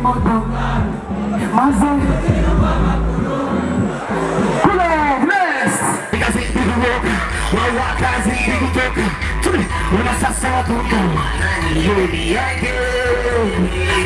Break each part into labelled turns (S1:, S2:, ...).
S1: moto maze kule blessed because it didn't work well what does it didn't work to me when I saw something you'll be again follow me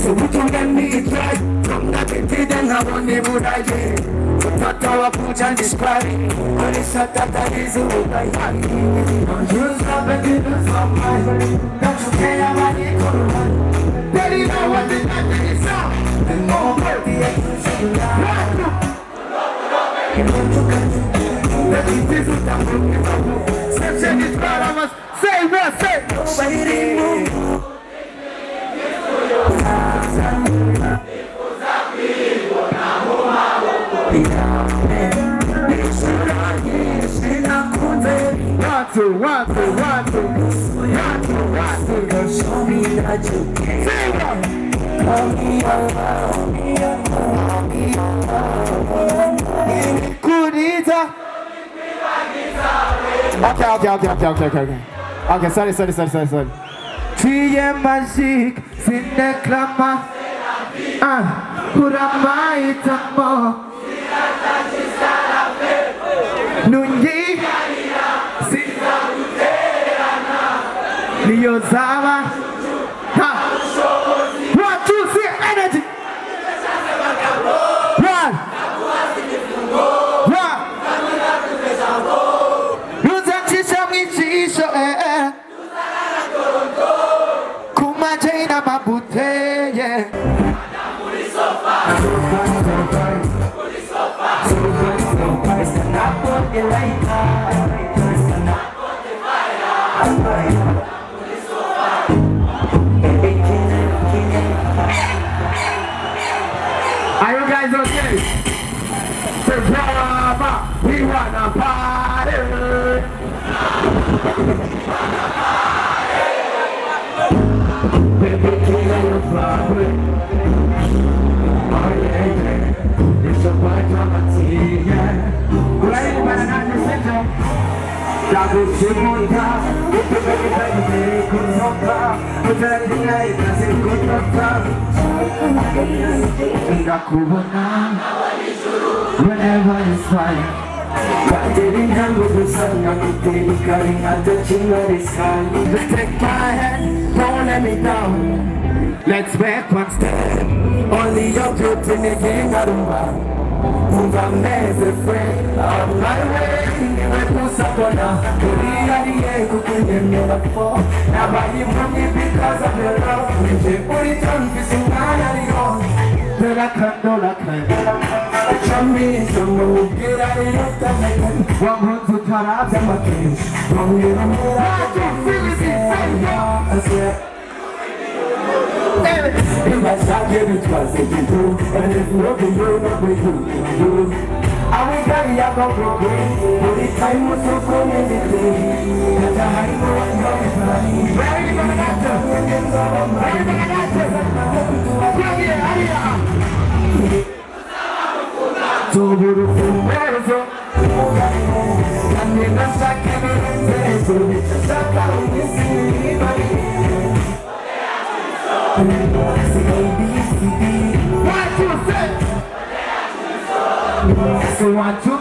S1: so we don't get me dry. From nothing to then I won't even die. Not our push and describe it. But it's not that is a wood I find. Don't use love and give us some mind. Don't you care about it? They didn't know what the nothing is now. And more about the expression. Section is bad, I must say, well, say. One, show me that you can. Okay, sorry. Trie magique, sineclama. Kuramaitamo. Nungi. Liozama. Ha. 1, 2, 3, energy. One. Luzantisha michisho Kumajaina mabuteye Are you guys okay? Say brava, we wanna party. Baby, kill your flower. Oh yeah, it's a white on my tea, yeah. Right, but I'm not the center. Double triple down, baby, good no car. But that night, that's a good no car. Whenever it's fire, but didn't handle the sun. I'm getting at the chin of the sky. Just take my hand, don't let me down. Let's back one step. Only your truth in the game, I don't mind. Move on as a friend on my way. Never put up on a now I am from you because of your love. When you put it on, you see my own. But I can't. Show me some move, get out of your time. One month to turn out the machines. From you, I can feel it inside. Ibashake bitwaze gitu Enefuroke yono kwetu Awikari yako kukwe Muri time usoko nendete Kata haimo wanyofa Ready for the doctor Ready for the doctor Yeah, Tuburu fumezo Kande nasake mirenzezo Saka umisi What you say? So what you?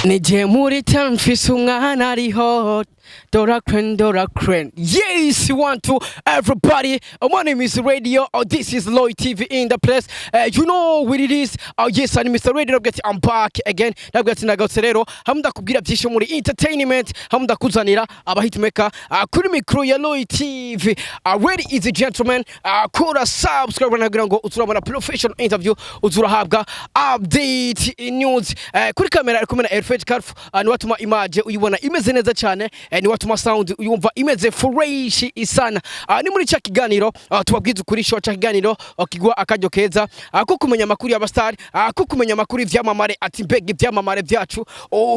S2: Nije muri town mfise umwana ari hot Dora Kren. Yes, you want to everybody. My name is Radio. This is Lloyd TV in the place. You know what it is. Yes, I'm Mr. Radio. I'm back again. Nagaserero. Hamda kubwira byinshi muri entertainment. Hamda kuzanira abahitmaker kuri micro ya Lloyd TV. Ladies and gentlemen, kora subscribe nagira ngo uturabona professional interview uzurahabwa update news. Kuri kamera ari kumena Airfed Carf ni watuma image uyibona imeze neza cyane. Ni watuma sound uyumva imeze fresh isana. Ni muri cya kiganiro tubabwiza kuri show cya kiganiro kigwa akajyo keza ko kumenya makuru y'abastar ko kumenya makuru ivyamamare ati mbega ivyamamare byacu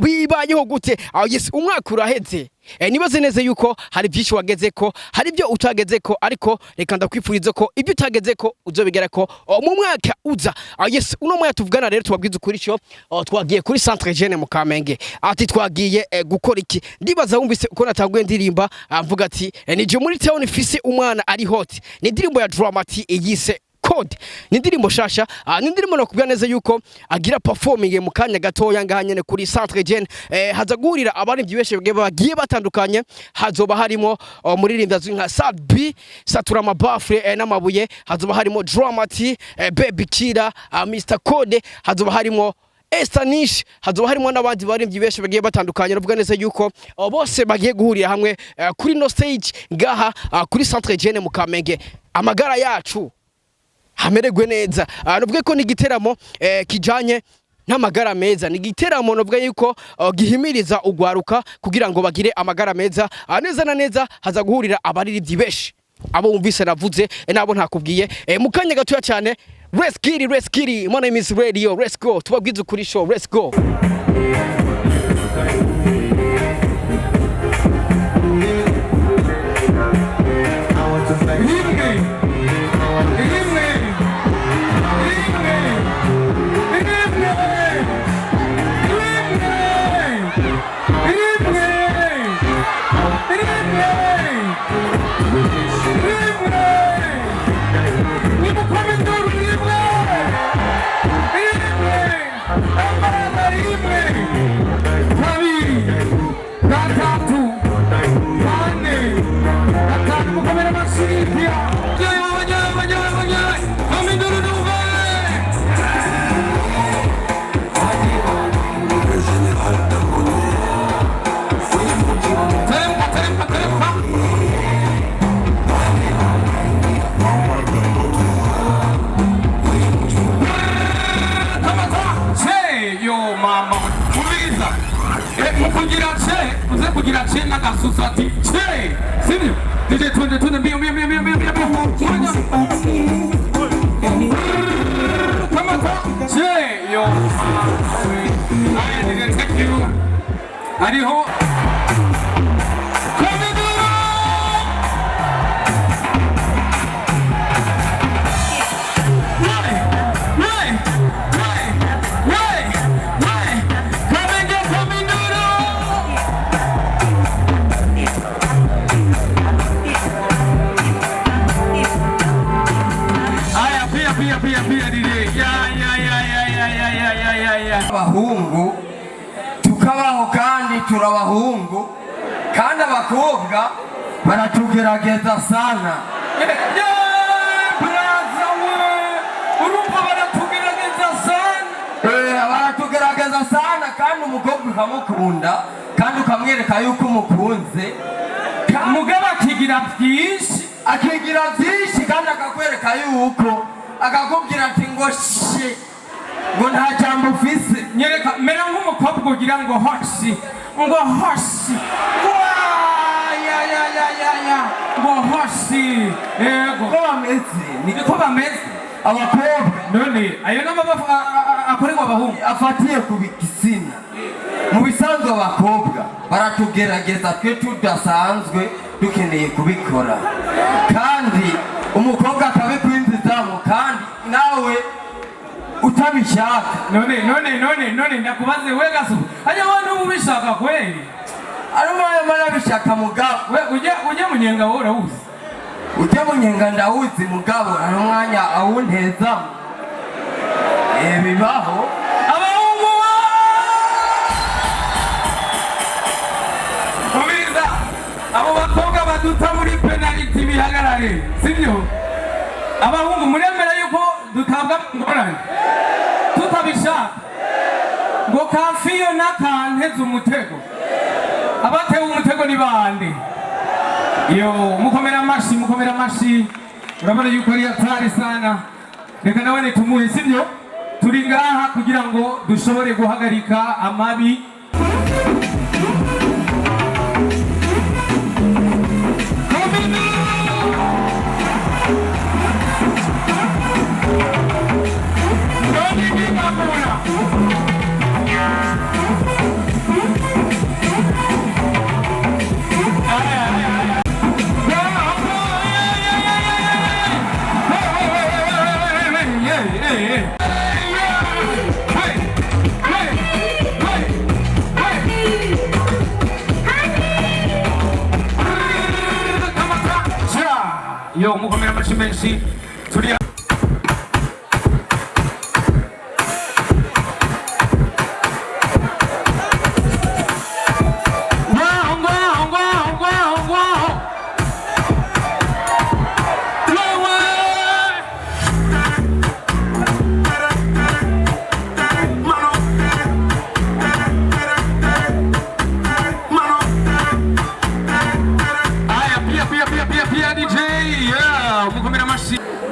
S2: bibanyeho gute. Yes, umwaka uraheze. Nibaze neza yuko hari byinshi wageze ko hari byo utageze ko ariko reka ndakwifuriza ko ibyo utageze ko uzobigera ko mu mwaka uza. Yes, uno mwaka tuvugana rero tubabwiza kuri show twagiye kuri Centre Jeune mu Kamenge ati twagiye gukora iki. Ndibaza wumvise uko natanguye ndirimba mvuga ati nije muri town fise umwana ari hot. Ni ndirimbo ya Dramati yise Code. Ni ndirimbo shasha ni ndirimbo nakubwira neza yuko agira performing mu kanya gatoya ngahanyene kuri Centre Jeune haza guhurira abari byibeshe bagiye batandukanye. Hazoba harimo muririmbyi azwi nka Sadbi Satura Mabafre n'amabuye. Hazoba harimo Dramati Baby Kira Mr Code. Hazoba harimo Estanish. Hazoba harimo n'abandi baririmbyi beshe bagiye batandukanye. Navuga neza yuko bose bagiye guhurira hamwe kuri no stage ngaha kuri Centre Jeune mu Kamenge. Amagara yacu hamererwe neza. Nuvuge ko ni giteramo kijanye n'amagara meza. Ni giteramo nuvuga yuko gihimiriza ugwaruka kugira ngo bagire amagara meza. Neza na neza haza guhurira abaririmbyi beshe abo umvise navuze nabo ntakubwiye mu kanya gatoya cyane. Let's get it. My name is Radio. Let's go. Tubabwiza kuri show. Let's go. Kugira che na gasusati che sini DJ tunde mio come on che yo I didn't take you ari ho
S1: abahungu tukabaho kandi turabahungu kandi abakobwa baratugerageza sana. kandi umukobwa ukamukunda kandi ukamwereka yuko umukunze
S3: mugabo akigira byinshi
S1: kandi akakwereka yuko akakubwira ati ngo shi ngo nta jambo ufise
S3: nyereka mera nk'umukobwa ugira ngo hoshi ngo hoshi ngo hoshi yego
S1: niko bameze abakobwa
S3: none ayo n'amabafu akorerwa abahungu
S1: afatiye ku bigitsina mu bisanzwe abakobwa baratugerageza twe tudasanzwe dukeneye kubikora kandi umukobwa akabikwinjizamo kandi nawe utabishaka
S3: none ndakubaze we gaso hajya abantu ubishaka kweli
S1: arimo barabishaka mugabo
S3: ujye munyenga wowe urawuzi
S1: ujye munyenga ndawuzi mugabo hari umwanya awuntezamo bibaho
S3: abahungu ubiriza abo bakobwa baduta muri penaliti bihagarare sibyo abahungu muremera yuko dutabwa ngorane tutabishaka ngo kafiyo nakanteze umutego abatewe umutego ni bande yo mukomera amashi urabona yuko ari hatari sana reka nawe nitumuhe sibyo turi ngaha kugira ngo dushobore guhagarika amabi yo mukomera amashi menshi turi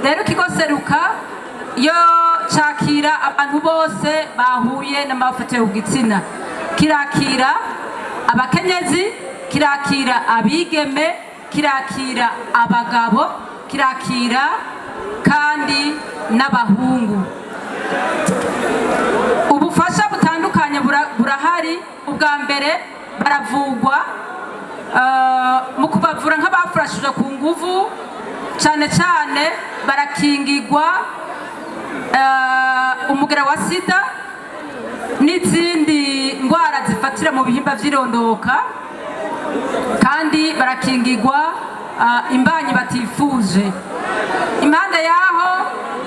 S4: rero ikigo seruka yo cakira abantu bose bahuye n'amafoto y'igitsina kirakira abakenyezi kirakira abigeme kirakira abagabo kirakira kandi n'abahungu ubufasha butandukanye burahari ubwa mbere baravugwa mu kubavura nk'abafurashije ku nguvu cyane cyane barakingirwa umugera wa sida n'izindi ndwara zifatira mu bihimba by'irondoka kandi barakingirwa imbanyi batifuje impande yaho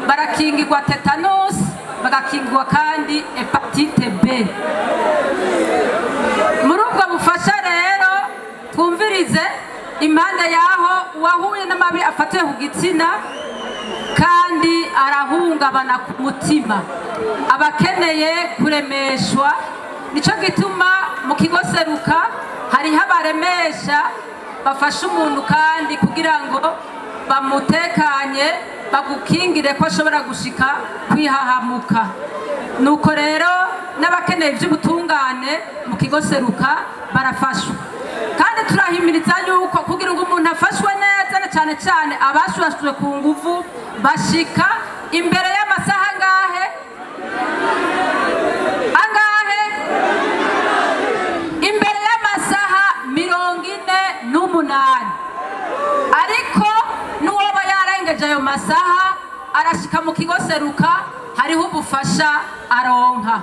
S4: barakingirwa tetanus bagakingirwa kandi hepatite B muri ubwo bufasha rero twumvirize impande yaho uwahuye n'amabi afatiwe ku gitsina kandi arahungabana ku mutima abakeneye kuremeshwa nicyo gituma mu kigo seruka hariho abaremesha bafasha umuntu kandi kugira ngo bamutekanye bagukingire ko ashobora gushika kwihahamuka nuko rero n'abakeneye iby'ubutungane mu kigo seruka barafashwa kandi turahimiriza yuko kugira ngo umuntu afashwe neza cyane cyane abashurashujwe ku nguvu bashika imbere y'amasaha angahe imbere y'amasaha 48 ariko n'uwoba yarengeje ayo masaha arashika mu kigo seruka hariho ubufasha aronka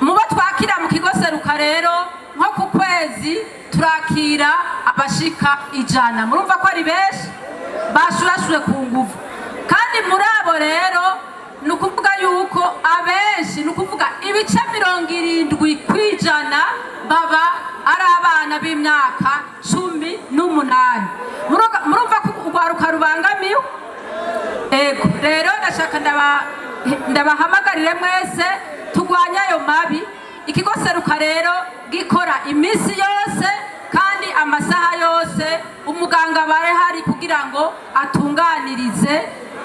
S4: mubo twakira mu kigo seruka rero nko ku kwezi turakira abashika 100 murumva ko ari benshi bashurashujwe ku nguvu kandi muri abo rero ni ukuvuga yuko abenshi ni ukuvuga ibice 70% baba ari abana b'imyaka 18 murumva ko urwaruka rubangamiwe ego rero ndashaka ndabahamagarire mwese turwanya ayo mabi ikigo seruka rero gikora iminsi yose kandi amasaha yose umuganga bare hari kugira ngo atunganirize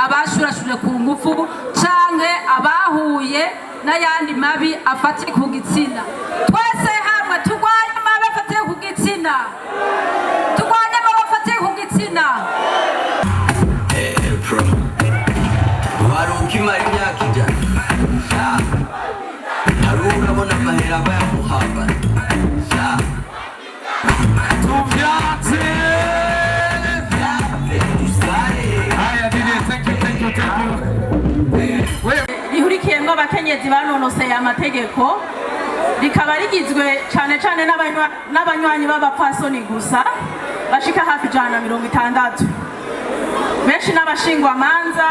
S4: abashurashuje ku ngufu canke abahuye n'ayandi mabi afatiye ku gitsina. Twese hamwe turwanye amabi afatiye ku gitsina, turwanye amabi afatiye ku gitsina.
S5: Ukimara imyaka ijana hari urabona amahera bayamuhamba
S3: tuvyatse.
S6: rihurikiyemo abakenyezi banonoseye amategeko, rikaba rigizwe cyane cyane n'abanywanyi b'abapfasoni gusa bashika hafi 160. benshi n'abashingwamanza,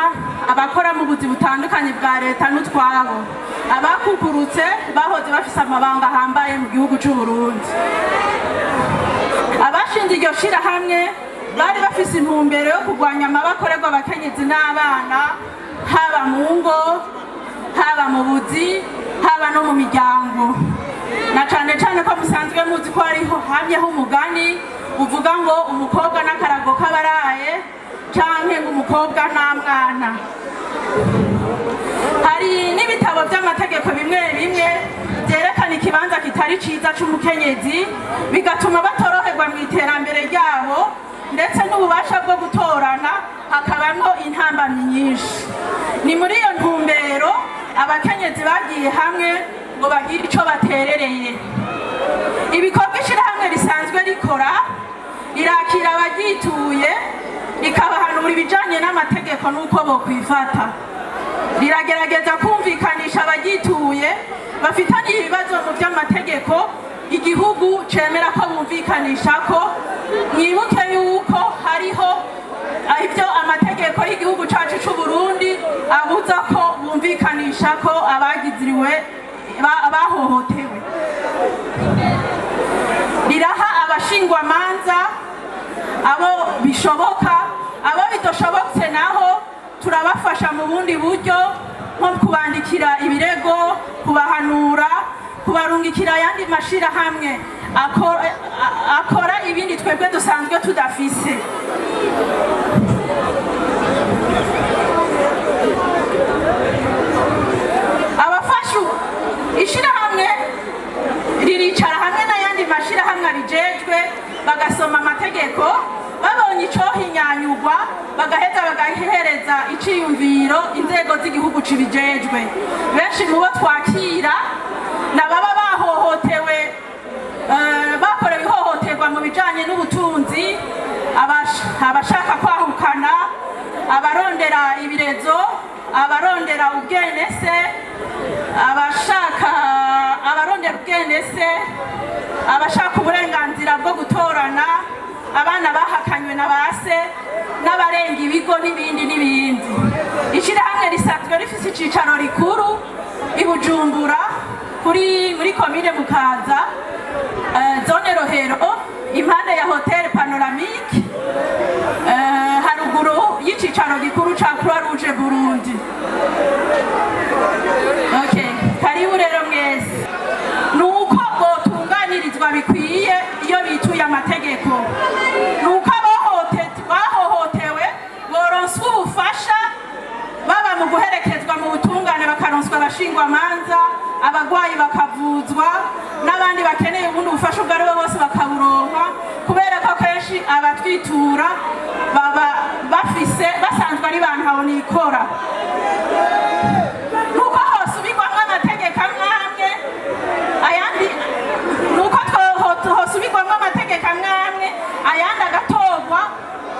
S6: abakora mu buzi butandukanye bwa leta n'utwabo, abakukurutse bahoze bafise amabanga ahambaye mu gihugu cy'u Burundi. Abashinze iryo shirahamwe bari bafise intumbero yo kurwanya amabakorerwa abakenyezi n'abana, haba mu ngo, haba mu buzi, haba no mu miryango. Na cane cane ko musanzwe muzi ko hariho hamyeho umugani uvuga ngo umukobwa n'akarago k'abaraye canke ngo umukobwa nta mwana. Hari n'ibitabo by'amategeko bimwe bimwe byerekana ikibanza kitari ciza c'umukenyezi, bigatuma batoroherwa mu iterambere ryabo, ndetse n'ububasha bwo gutorana hakabamwo intambamyi nyinshi. Ni muri iyo ntumbero abakenyezi bagiye hamwe ngo bagire ico baterereye. Ibikorwa ishirahamwe risanzwe rikora, rirakira abaryituye, rikabahanura ibijanye n'amategeko n'uko bokwifata. Riragerageza kumvikanisha abaryituye bafitanye ibibazo mu by'amategeko igihugu cemera ko bumvikanisha ko. Mwibuke yuko hariho ibyo amategeko y'igihugu cacu c'u Burundi abuza ko bumvikanisha ko abagiziriwe abahohotewe. Riraha abashingwamanza abo bishoboka, abo bidoshobotse naho turabafasha mu bundi buryo, nko kubandikira ibirego, kubahanura, kubarungikira ayandi mashirahamwe akora ibindi twebwe dusanzwe tudafise. Abafashu ishirahamwe riricara hamwe n'ayandi mashirahamwe abijejwe, bagasoma amategeko, babonye icohinyanyugwa bagaheza bagahereza iciyumviro inzego z'igihugu cibijejwe. Benshi mu bo twakira nababa bahohotewe, bakorewe ihohoterwa mu bijanye n'ubutunzi, abashaka kwahukana, abarondera ibirezo, abarondera ubwenese, abashaka uburenganzira bwo gutorana, abana bahakanywe na base, n'abarenga ibigo n'ibindi n'ibindi. Ishirahamwe risanzwe rifise icicaro rikuru i Bujumbura muri komine Mukaza, zone Rohero, impande ya Hotel Panoramique, haruguru y'icicaro gikuru ca Croix Rouge Burundi. Okay, karibu rero mwese. Nuko botunganirizwa bikwiye iyo bituye amategeko, nuko bahohotewe boronswa ubufasha, baba mu guherekezwa mu butungane bakaronswa abashingwamanza, abagwayi bakavuzwa, n'abandi bakeneye ubundi bufasha ubwo aribo bose bakaburonka, kubera ko kenshi abatwitura baba basanzwe ari bantu habonikora. Nuko hosubirwamwo amategeko amwe ayandi, nuko hosubirwamwo amategeko amwe ayandi agatorwa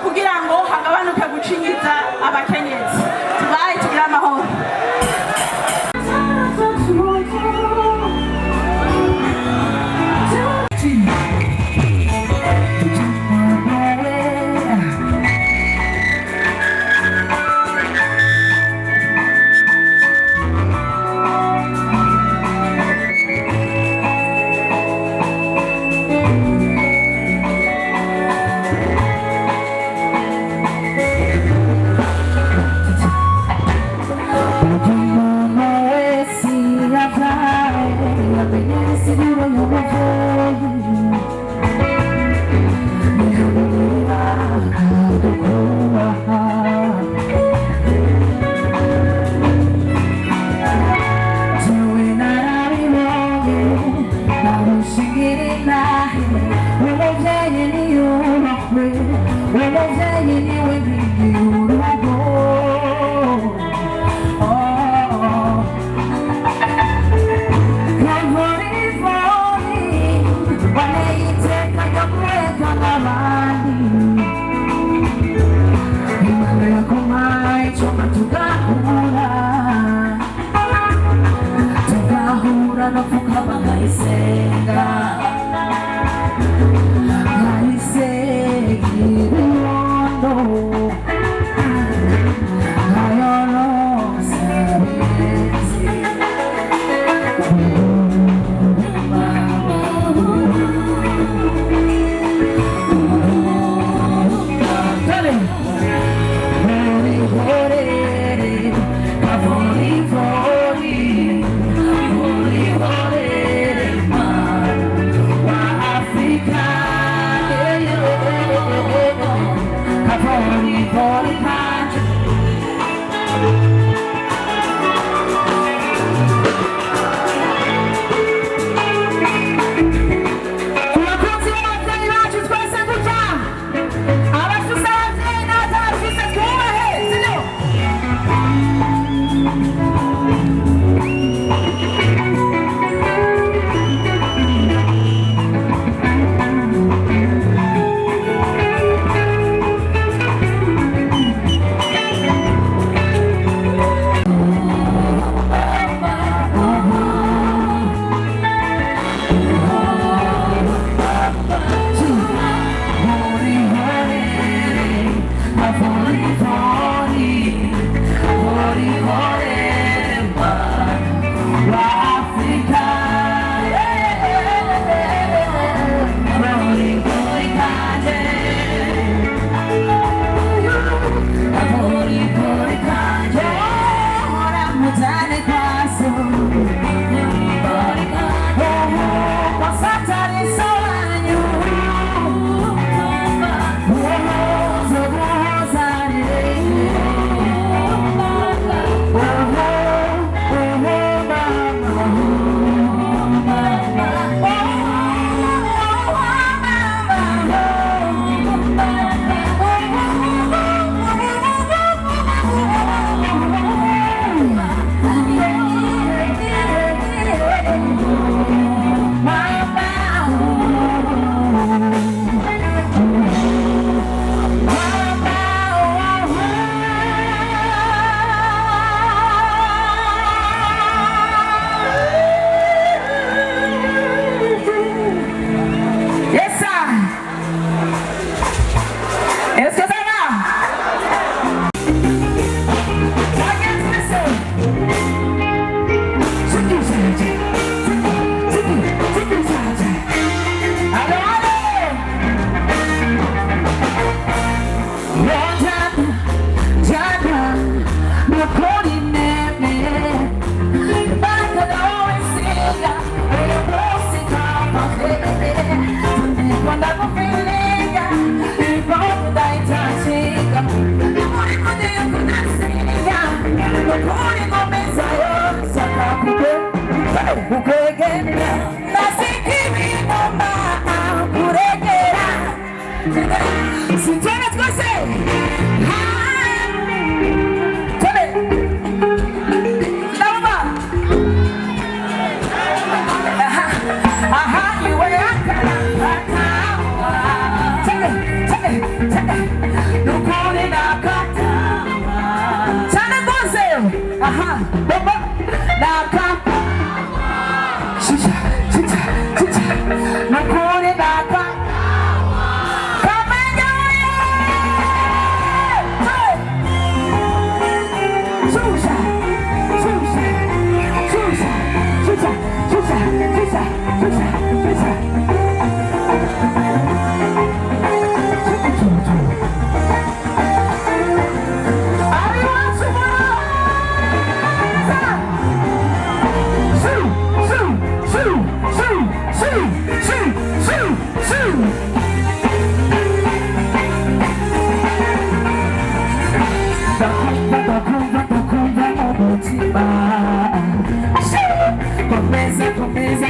S6: kugira ngo hagabanuke gucinyiza abakenyezi. Tubaye tugira amahoro.
S1: kwe umuvyeyi niwe nkingi y'urugo Nafukama ngaisenga ngaisengirondo ngayorosa bezi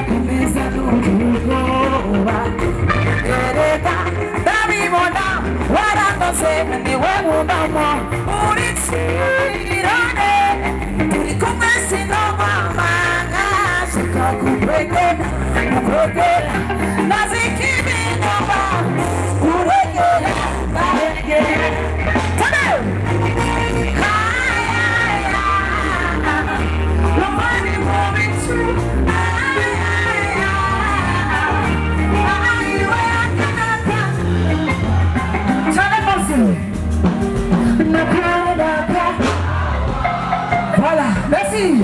S7: Comienza no te
S1: mama uritsirane turi kumwe sinamamanga sikakupeke kukwekera nazikibinoma kuregera naregera tane hayaya lomani mobitu voilà, merci.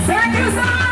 S1: Thank you so much.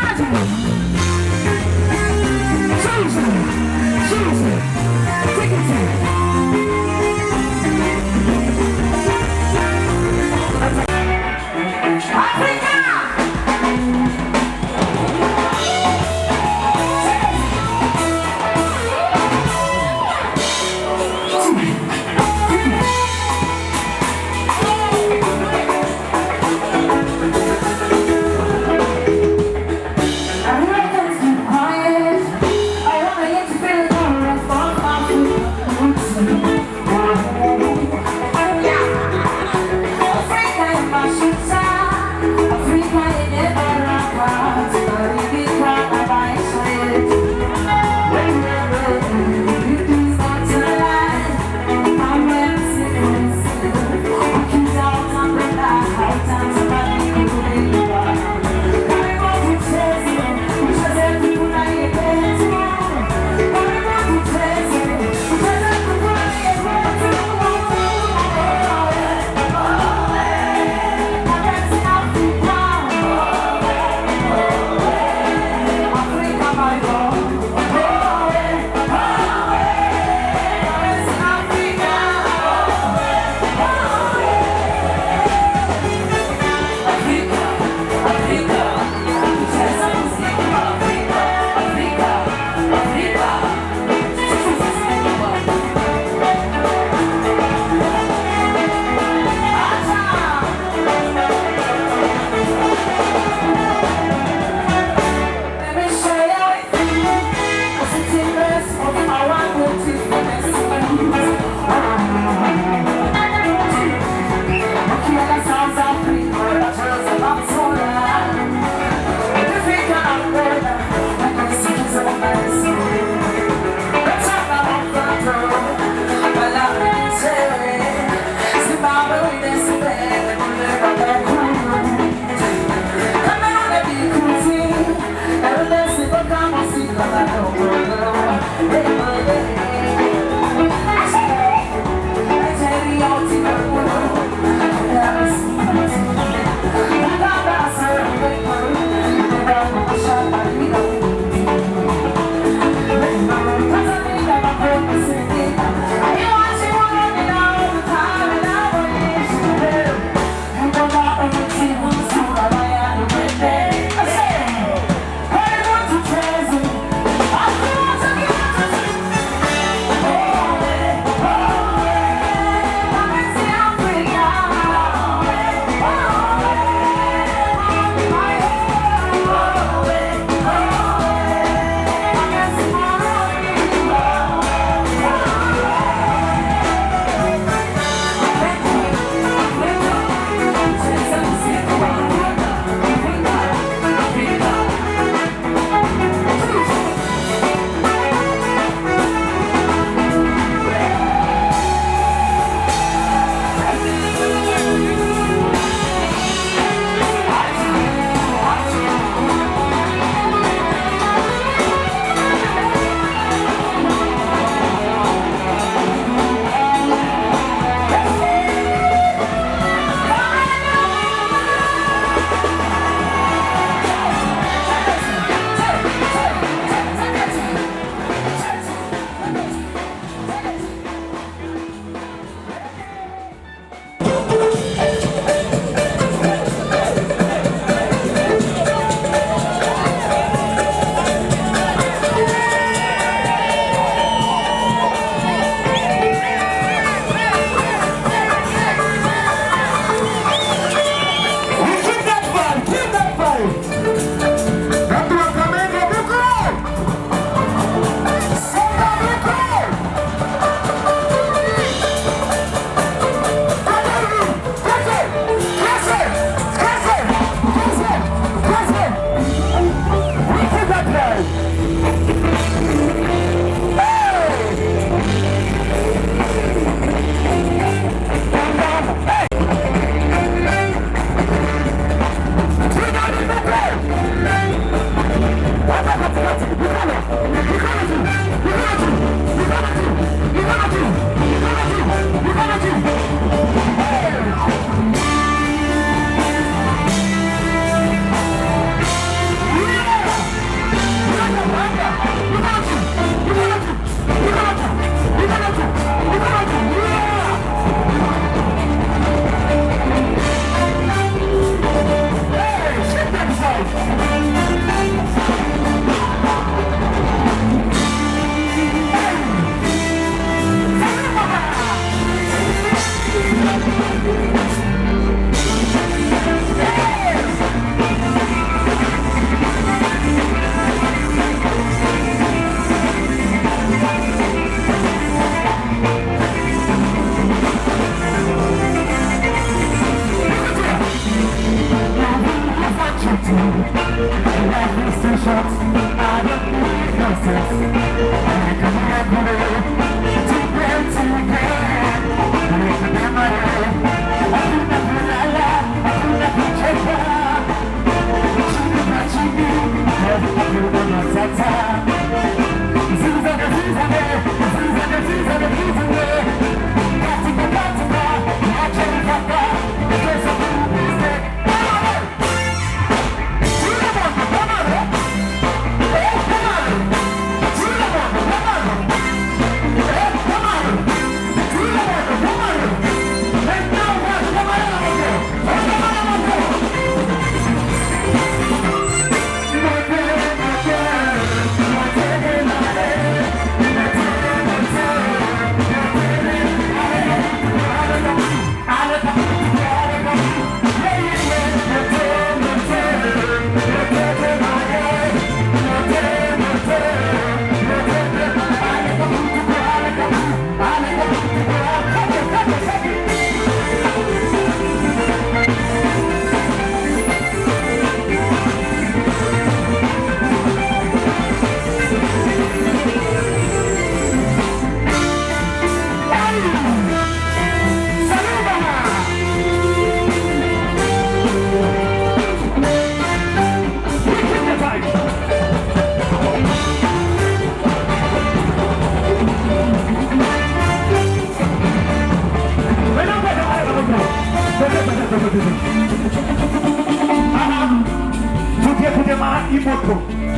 S1: tugiye kudemara imoto.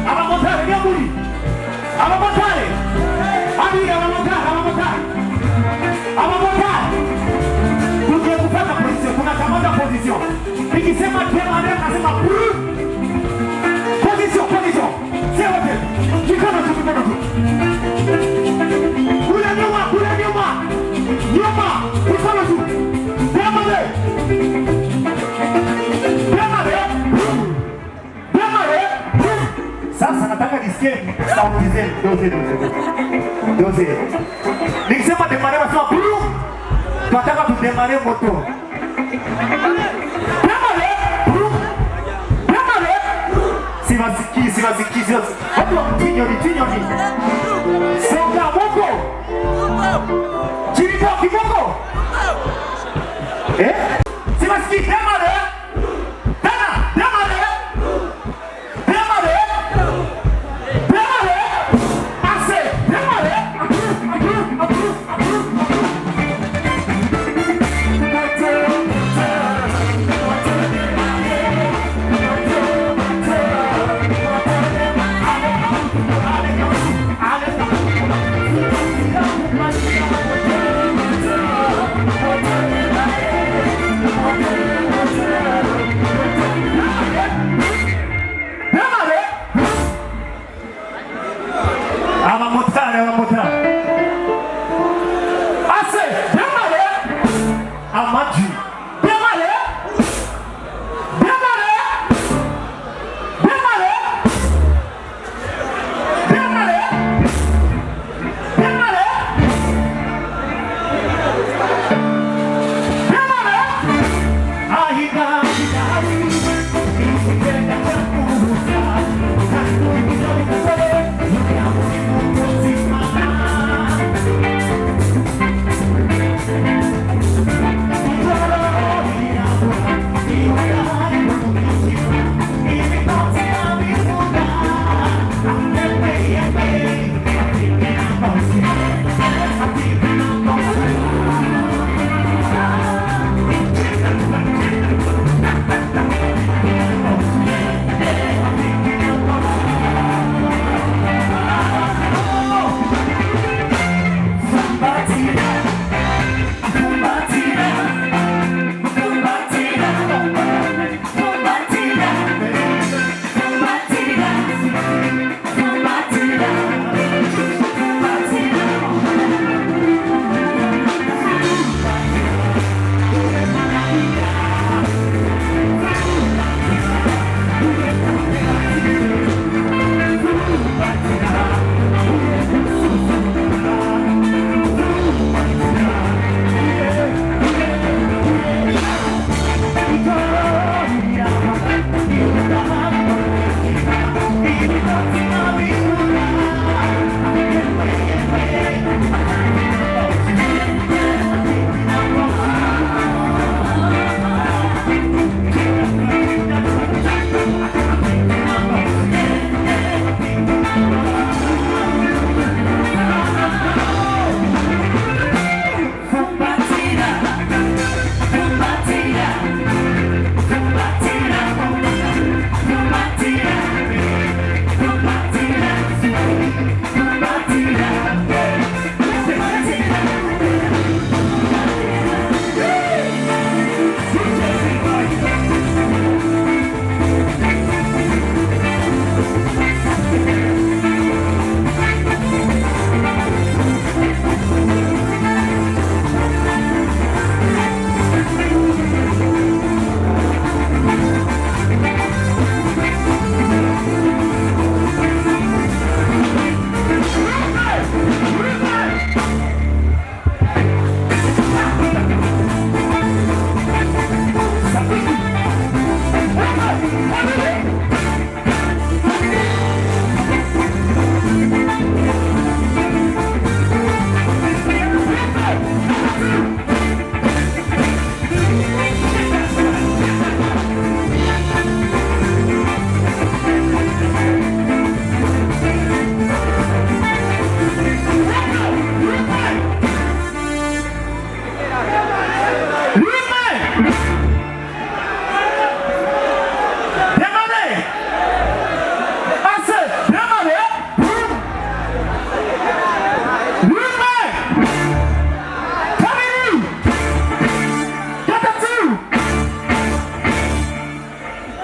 S1: Abamotari niyo muri. Abamotari. Abira abamotari. Tugiye gufata position, tunakamata position. Nikisema demare nasema position. Sio wote. Kikono tu. Kule nyuma. Kikono tu. Demare. Sasa nataka nisikie sauti zenu. Doze. Nikisema demare wasema tunataka tudemare moto. Siwasikii. Watu wa tinyoni. Songa moko. Chini kwa kiboko. Siwasikii demare.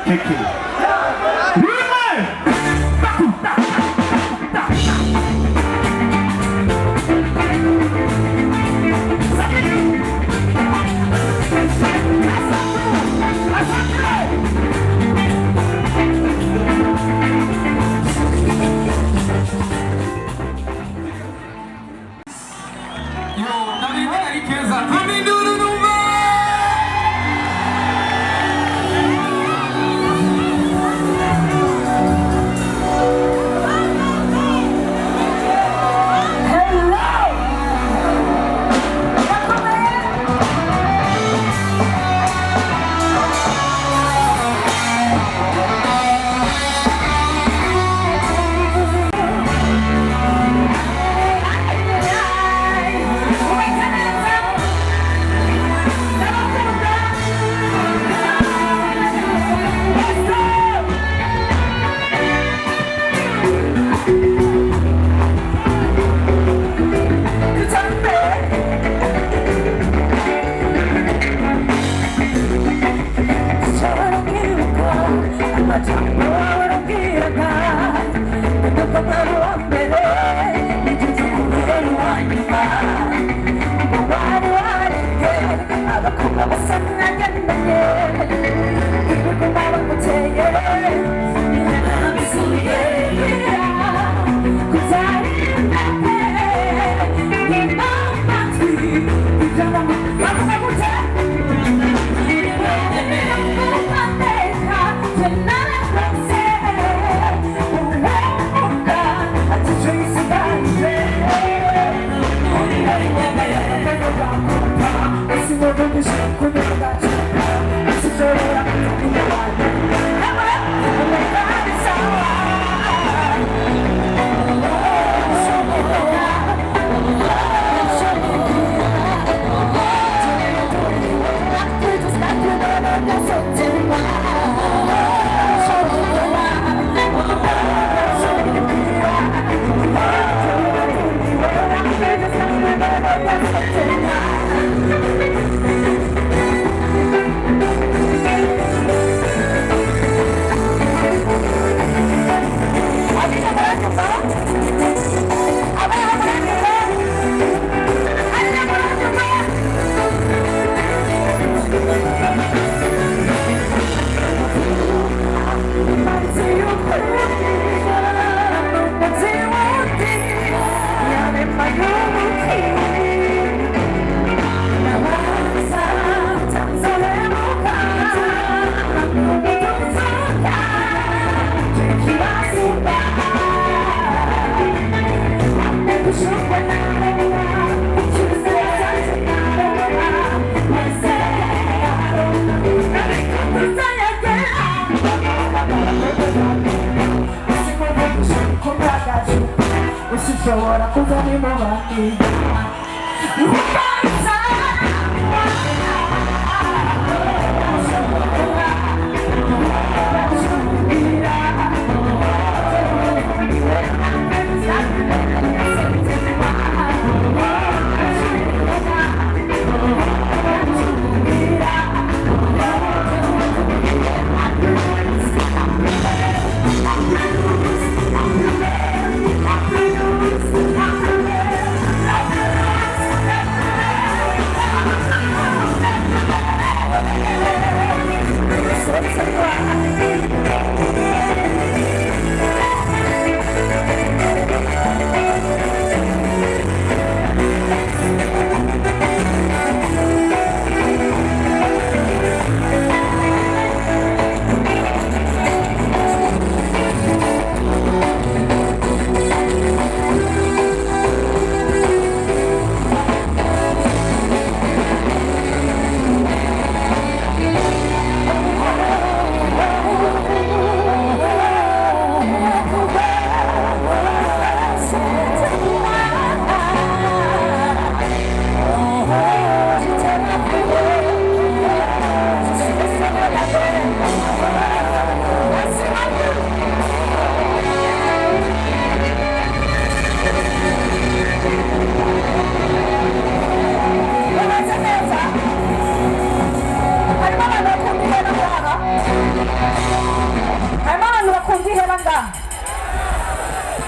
S1: Keke.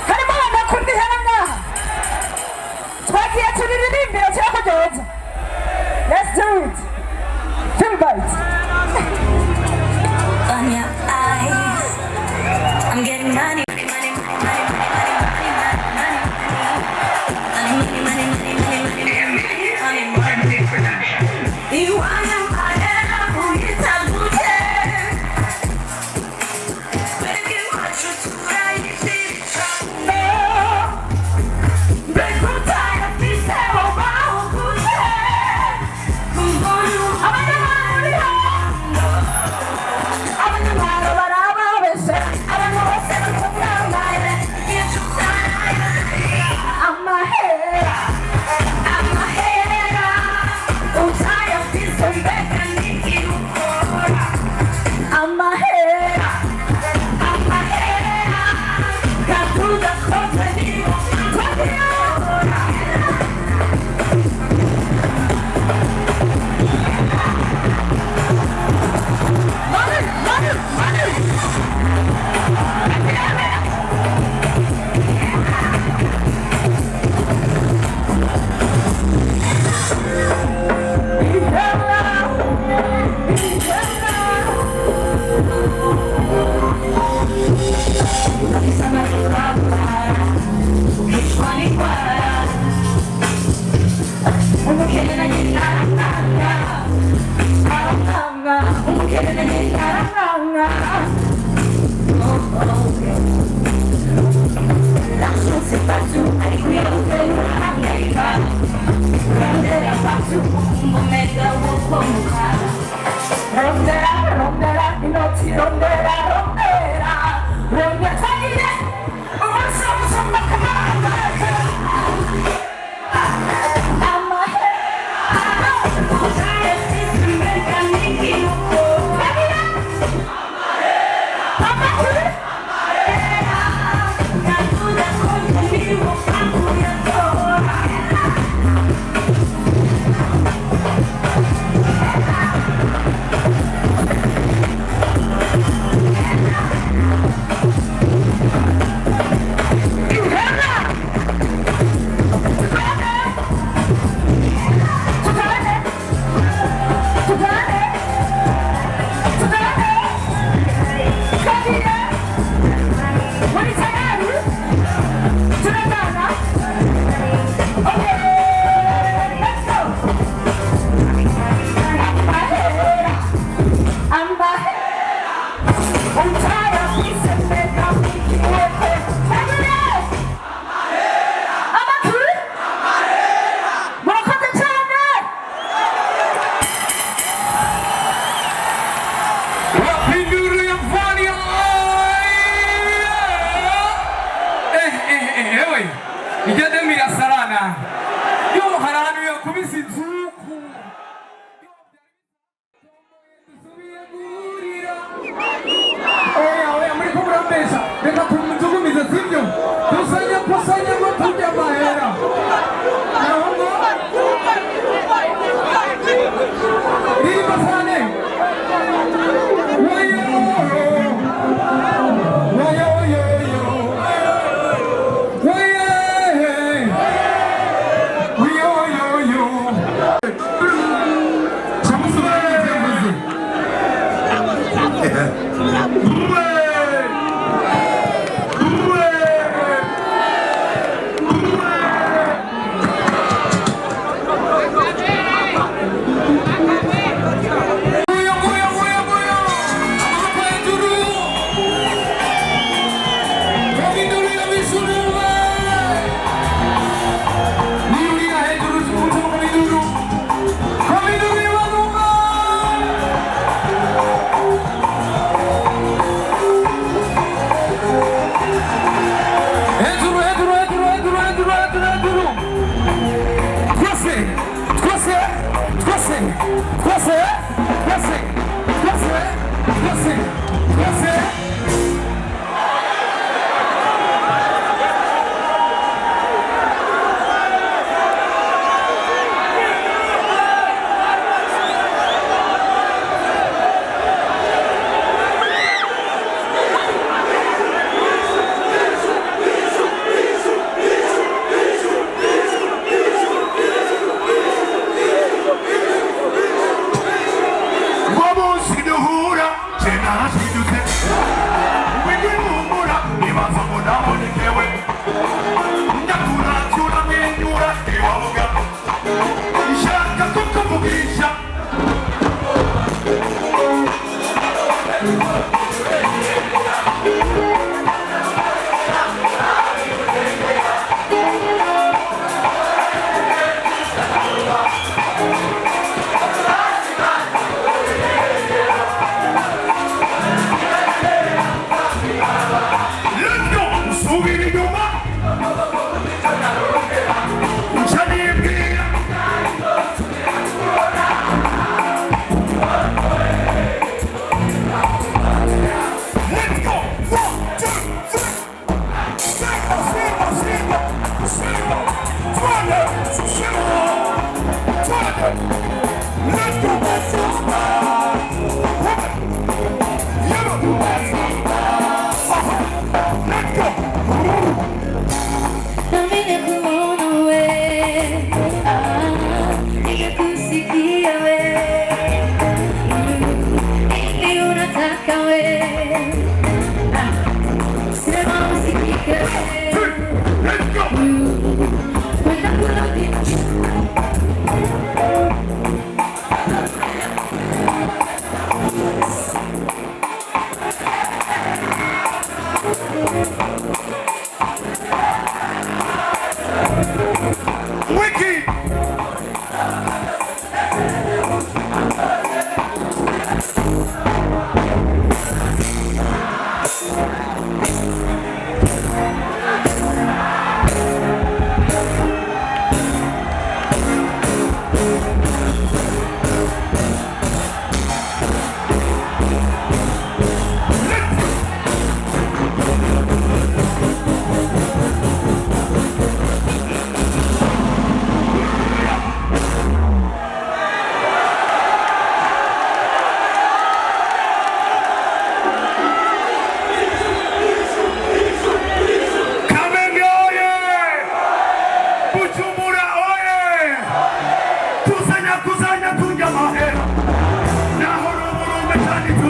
S7: harimo abakunda ihene ngaha twagiye turirimbira cyangwa kugenza. Let's do it. Feel right.
S8: On your eyes, I'm getting money.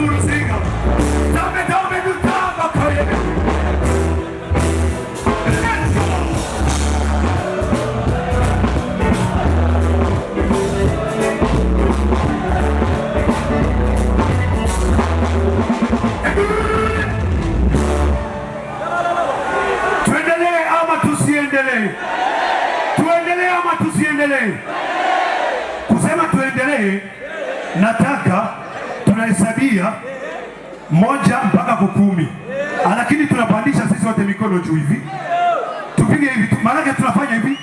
S1: turuzinga Dame dame dutamba kayebe Let's go Tuendelee ama tusiendelee? Tuendelee ama tusiendelee? Kusema tuendelee, nataka tunahesabia 1 mpaka 10. Lakini tunapandisha sisi wote mikono juu hivi. Tupige hivi, maana tunafanya hivi.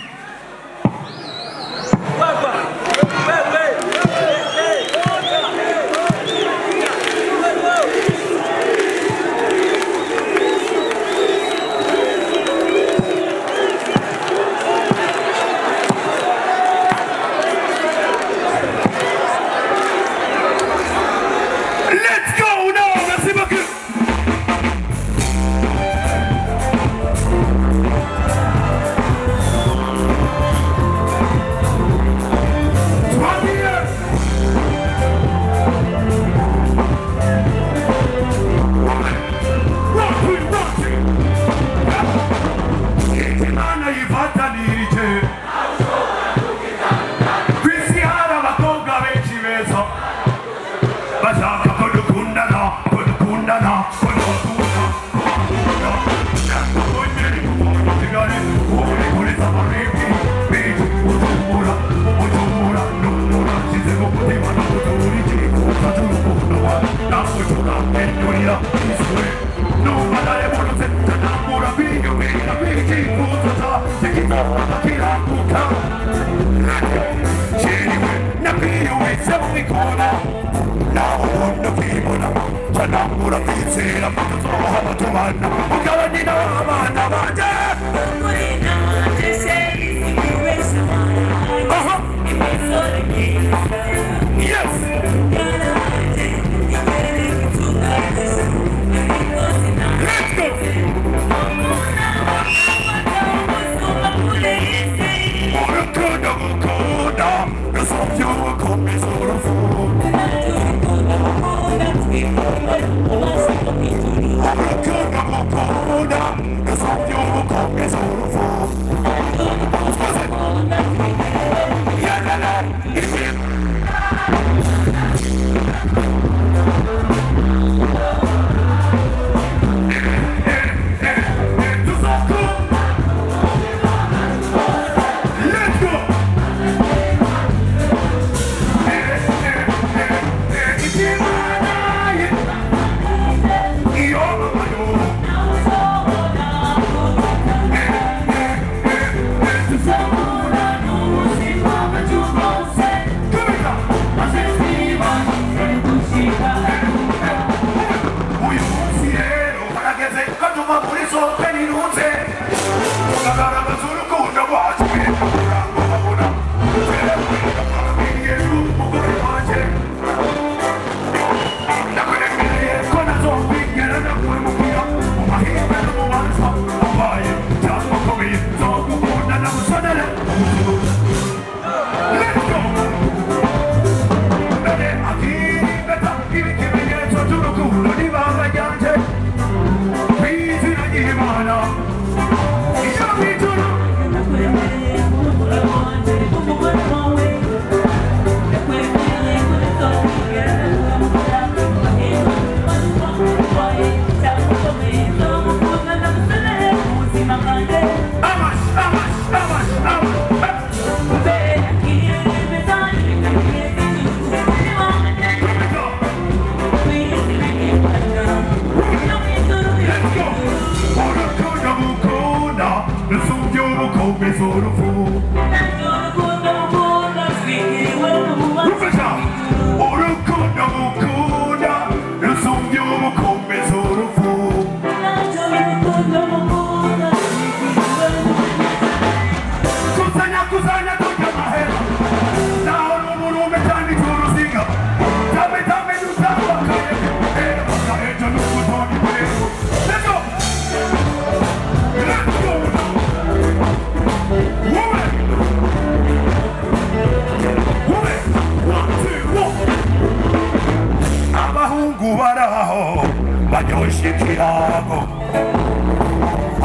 S1: naho banyoshye ikirango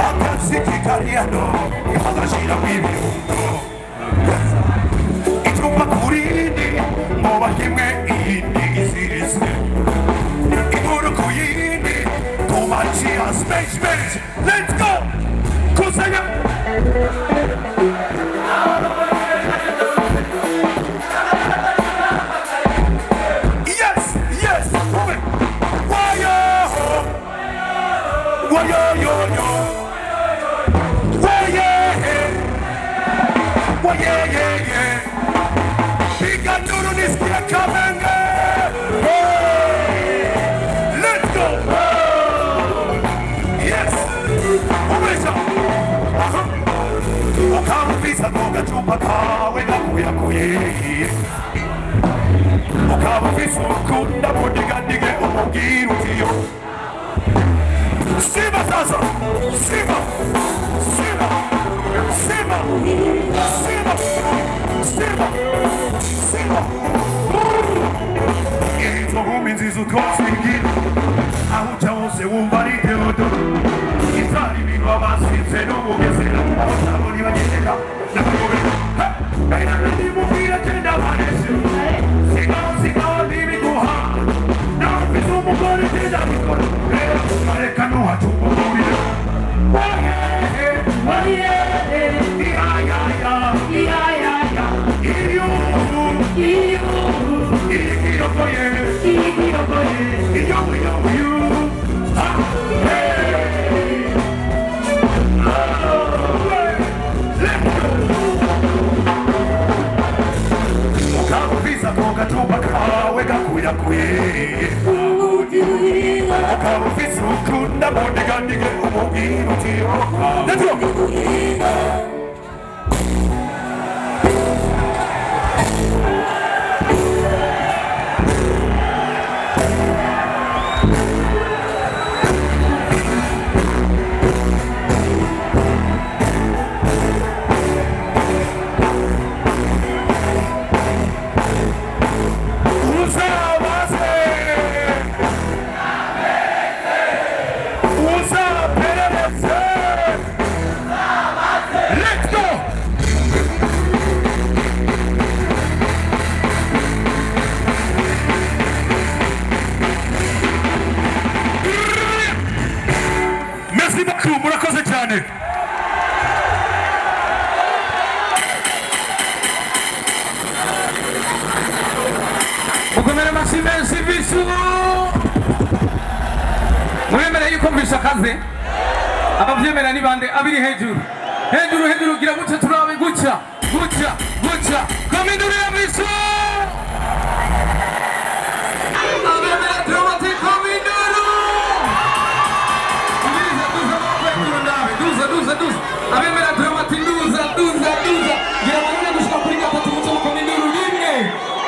S1: akazi k'ikariyano agashira kw'ibirungo icyuma kuri indi ngoba kimwe iyindi iziritse inkuru ku yindi tumaciya space space let's go kusanya Chupa kawe gakuyakuye ukaba ufise ukunda mudigandige umubwira utiyo Simba sasa Simba Simba Simba Simba Simba Simba izo nkumi nziza utwasigira aho uca hose wumva ari teodo itari ibintu abasize n'umugesera aho utabona ibagendera akaba ufise ukunda mudigandige umubwira utiyo let's go murakoze cyane
S3: mukomere amashyi menshi bisu muremere yuko mbisha akaze ababyemera ni bande abiri hejuru hejuru hejuru gira gutya turabe gutya gutya gutya komindurira bisu abemera turabate kominduru duza abemera turamati duza gira barone gushika kuri gatatu muco kominduru rimwe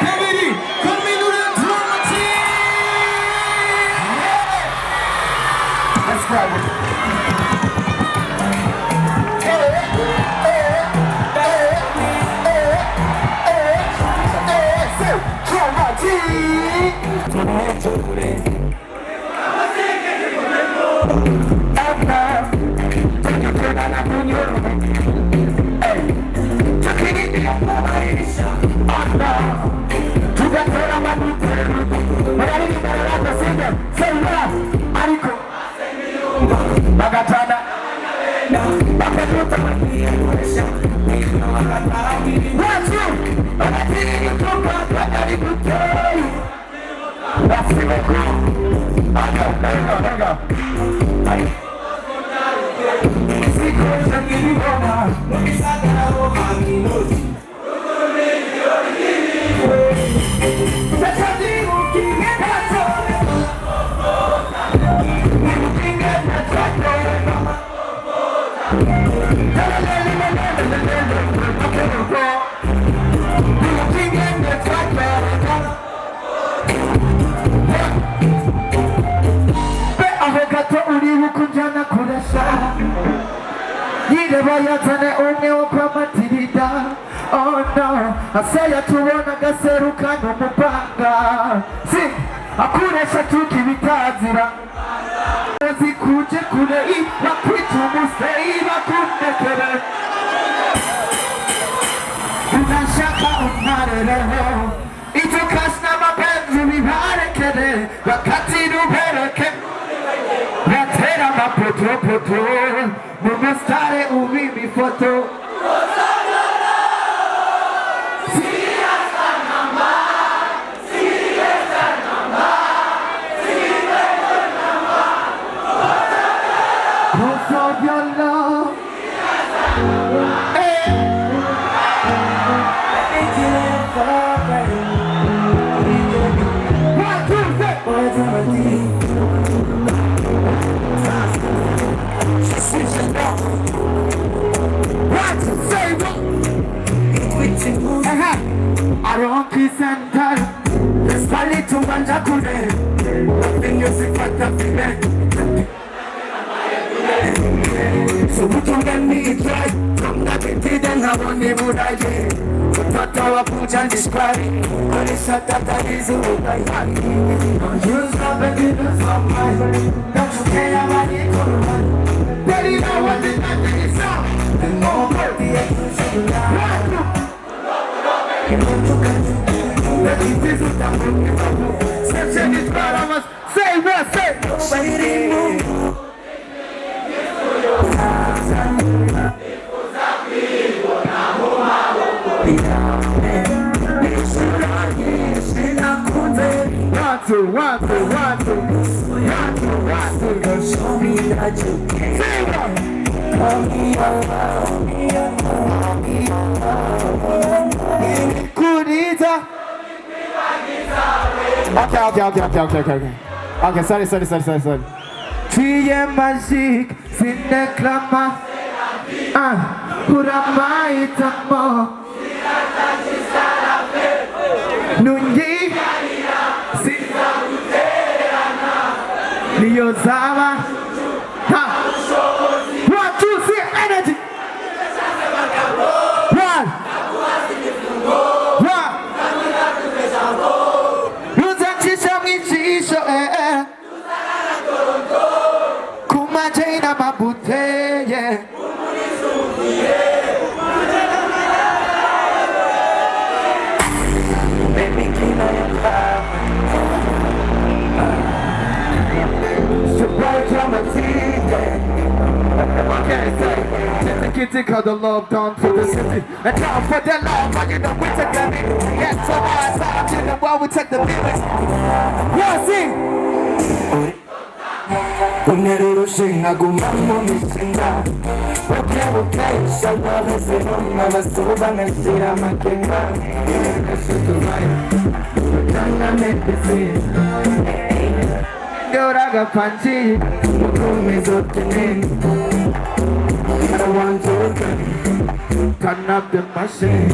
S3: kabiri kominduru turamati let's go
S1: bagatana Oh no, I say I to wanna gaseruka no mupanga. Sing. akoresha tukibitazira zikuje kure bakwita umuseyi bakundekere unashaka untarereho icyo kasi n'amapenzi bibarekere bakati rubereke batera amapotopoto mu musitare ubima ifoto of your love. Hey. One, two, three. What? Say what? I don't kiss and tell. Let's call it to Banjakure. Nothing you see but the feeling. So we can get me right. From that it didn't have one name would I get. But not our pooch and describe it. But it's not that easy with my hand. Don't use love and give us some mind. Don't you care about it? Daddy, know what the nothing is up. The more the extra should lie. Let me visit that book. Section is part of us. Say what? Say. Nobody move. One, two. Show me that you can. Call me Okay, sorry. Trie magique, sineklama. Kuramaitamo. Nungi. Niyozawa. Ha. 1, 2, 3, energy. One. Uzanchisha michisho Kumajena mabute yeah. Kitty cause the love down to the city and down for the love, but you know we take the beat. Yes, so I out in the world we take the beat. Yeah, sing. Unerero shinga gumamo mishinga. Okay, shawa zero mama suba nashira makenga. Kanga medicine. Doraga panchi, mukumizote. I want to turn up the machine.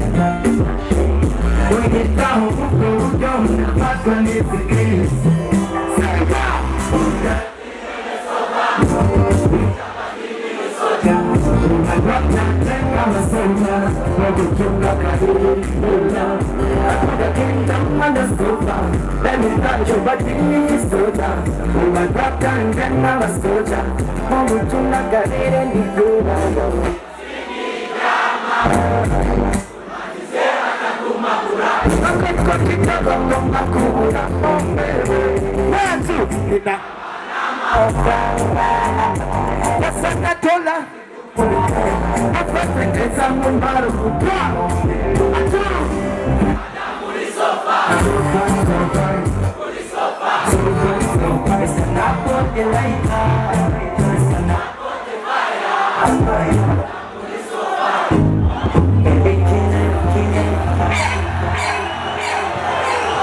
S1: When it's down, go down, but when it's the case, say wow. I got that thing on the sofa, where we took the I put the kingdom on the sofa, let me touch your body, soda. Oh, I got that thing on the sofa, where we took the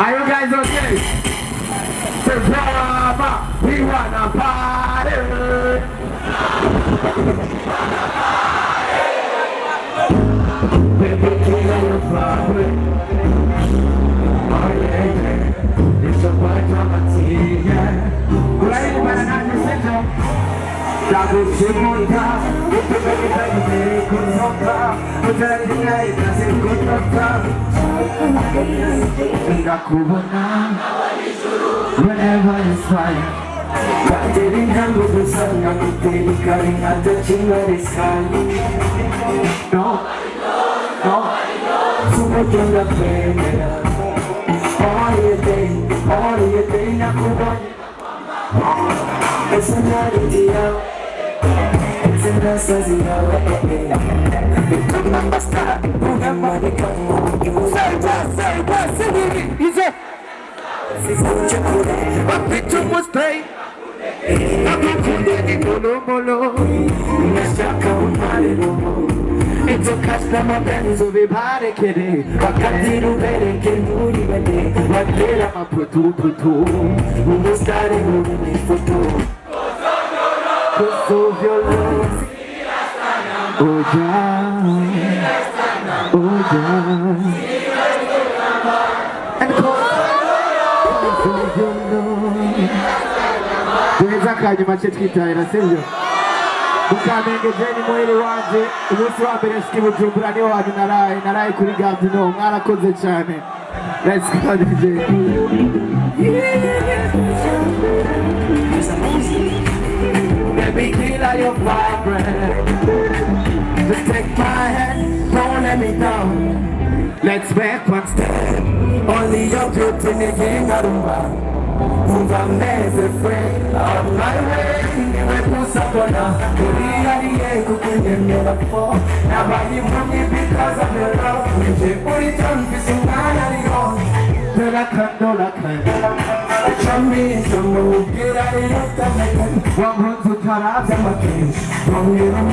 S1: Are you guys okay? Say brava, we wanna party. Baby, kill your problem. Oh yeah, it's a white on the tea, yeah. Right, but I'm not the center. That was Shimonda, baby, Kunoka, but I didn't good Nakubona. whenever it's fine. Battery hambo kusanga kuteli kari hata chinga risali. No, no, sumo jonga pemera. All your day na kubani. It's a reality now. It's a necessity now. Remember start, remember the come. Say what, sing it. He said. Mapicho mustay Nakukunde ni molo molo Nashaka umare lomo Eto kashla mabenzo vibare kere Wakati rubere kenuri wende Wadera maputu putu Umustare umi foto Cause of your love Oja And Tuweza kanyuma chetwitahira sivyo mukamengejeni muhiri wanje umunsi wa mbere nshiki Bujumbura niho hantu naraye kuri Gambino mwarakoze cyane. Let's go DJ. Baby killer you're vibrant. Just take my hand, don't let me down. Let's make one step. Only your beauty making a rumba. Move on as a friend on my way. We put up on a reality. Cooking in the fall. Now I from me because of your love. We put it on for some kind of on. Dola can. Show me some more. Get out of your time. One run to Tara. I'm a king. From you, I'm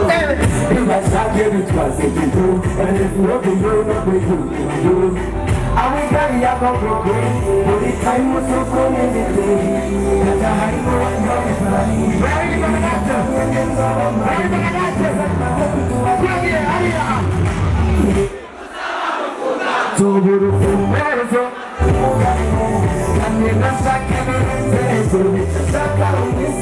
S1: if I start giving twice, if you do, and if you love me, you'll not be you. I will carry up on the green, but the time was so cold in the day. That I had no one going for me. Where are you going to get to? Where are you going to get to? So beautiful, where is it? I'm in the second, so it's a second, it's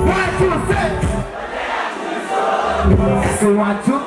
S1: what you say? So what you?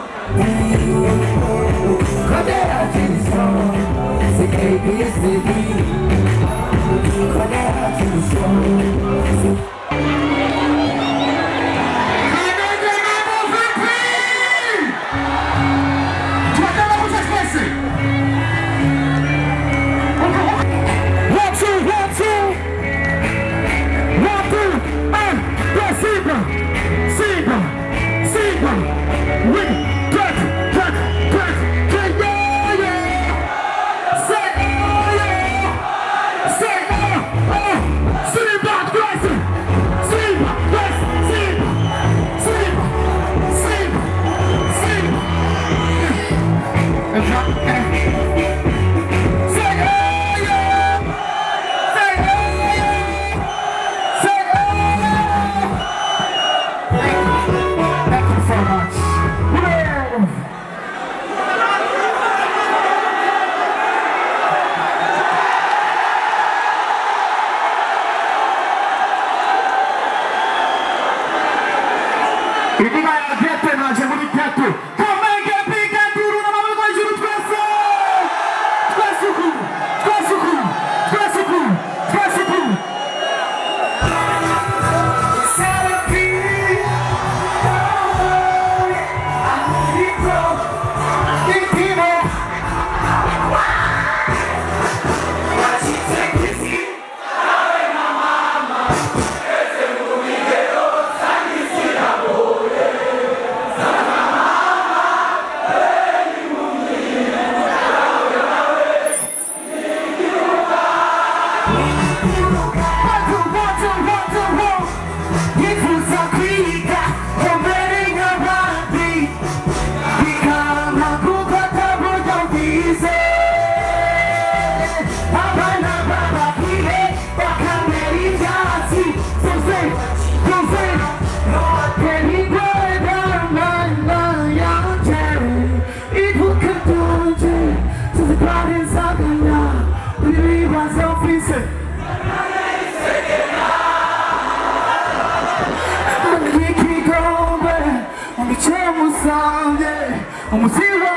S3: umusiba.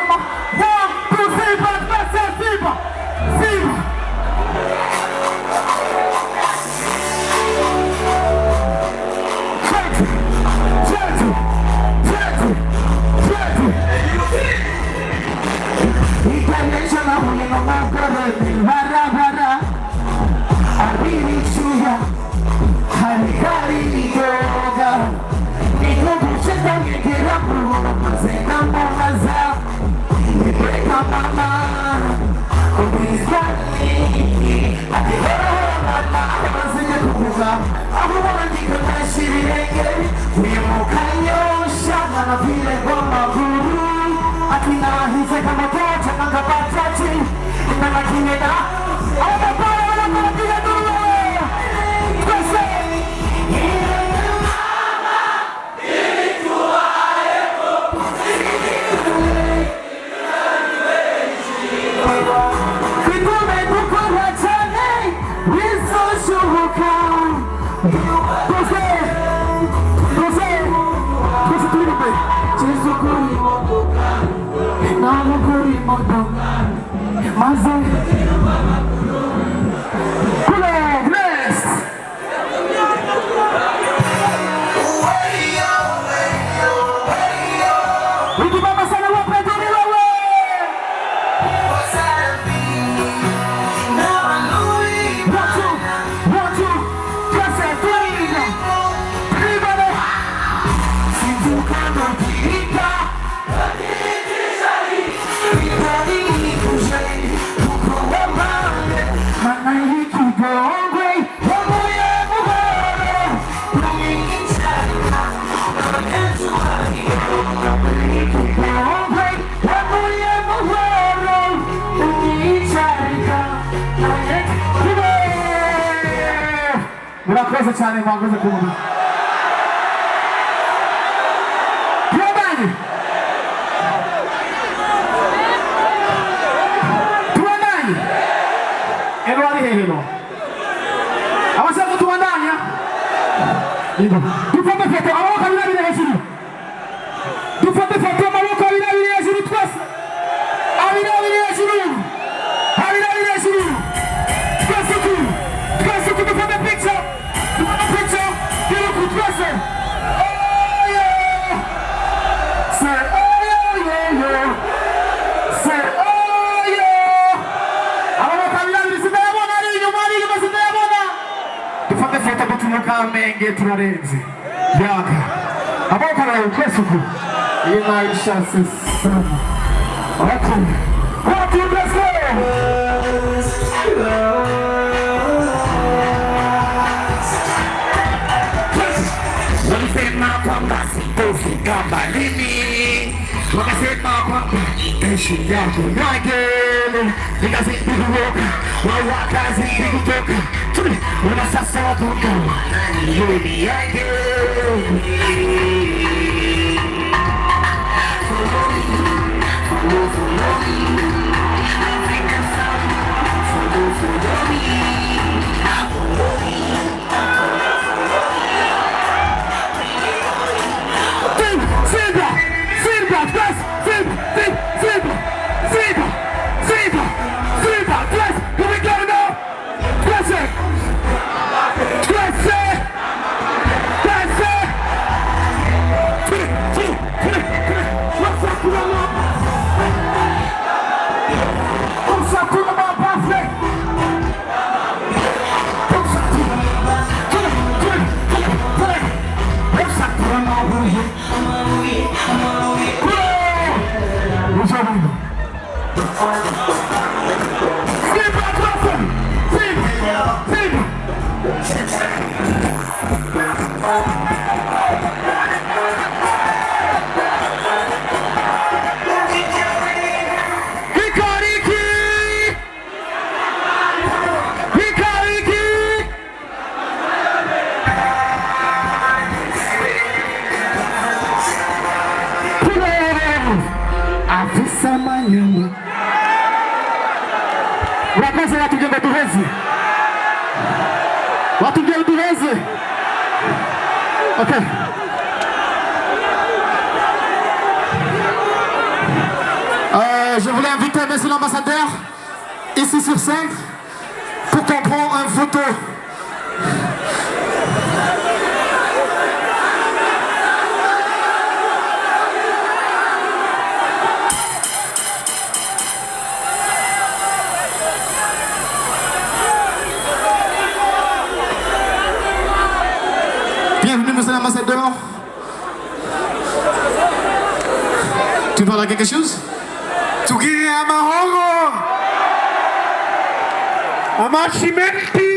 S3: 1, 2, 3, 4, 5, 6, 7.
S1: International women of my brother, Barabara, Abirichuya, Harikari Yoga, Nikobu Chetang, Kirapu, Zena Monaza, Break up Mama, Obisani, Mama, Mazinakuza, Abuani Kamashireke, Wimukanyo, Shamana Vile Goma Guru. Atina hize kama tocha kanga pachachi na makinena ama para wala para bila dulu kwese mama ili tuaeko kitume tukora chane wiso shuhuka kwese tulipe chizukuri Namukuri moto, maze, kule blessed. Wiki mama sana wapendeni wewe. Watu, kase tuliga, libane, sintukano kiika. Murakoze cyane mwakoze kumva. Tuwandanye. Tuwandanye. Ero ari hehero. Abashaka tuwandanya. Dufate foto amaboko abiri hejuru. Dufate foto amaboko abiri hejuru twese. Abiri hejuru. Abiri hejuru. Twese dufate picture. Dufate picture. Beautiful twese. Oh yeah. Say oh yeah. Say oh yeah. Amaboko abiri sinabona ari inyuma sinabona. Dufate foto Kamenge turarenze yaka aboko nawe twese uko iyi nayo ishatse sana okay let's go Wanasema kwamba sitofi kama mimi, wakasema kwamba ishi yako nagele, nikazidi kuoka, wakazidi kutoka, una sasa wapunga, yoni yake. Okay. Je voulais inviter monsieur l'ambassadeur ici sur scène pour qu'on prenne une photo. Bienvenue monsieur l'ambassadeur. Tu parles à quelque chose? Tugire amahoro. Amashimenti.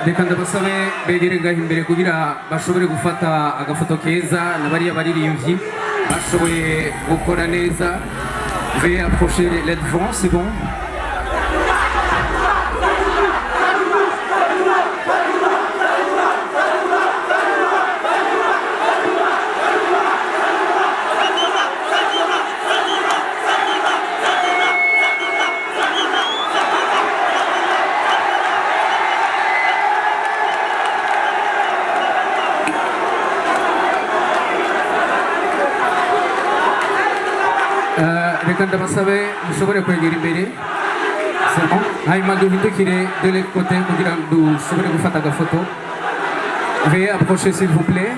S3: reka ndabasabe begere ngaho imbere kugira bashobore gufata agafoto keza na bariya baririmbyi bashoboye gukora neza. Veuillez approcher les devants, c'est bon. Reka ndabasabe mushobore kwegera imbere, c'est bon. Hanyuma duhindukire de l'autre côté kugira ngo dushobore gufata agafoto. Veuillez approcher s'il vous plaît.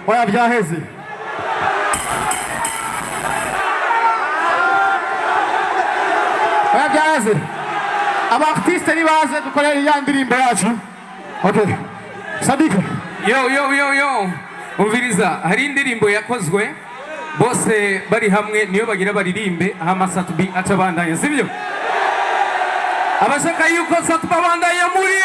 S1: Oya byaheze. Oya byaheze. Abartiste nibaze dukorera iya ndirimbo yacu. Okay. Sadiq.
S3: Yo. Umviriza, hari indirimbo yakozwe bose bari hamwe niyo bagira baririmbe hama Satubi acabandanya, sibyo? Abashaka yuko Satubi abandanya muri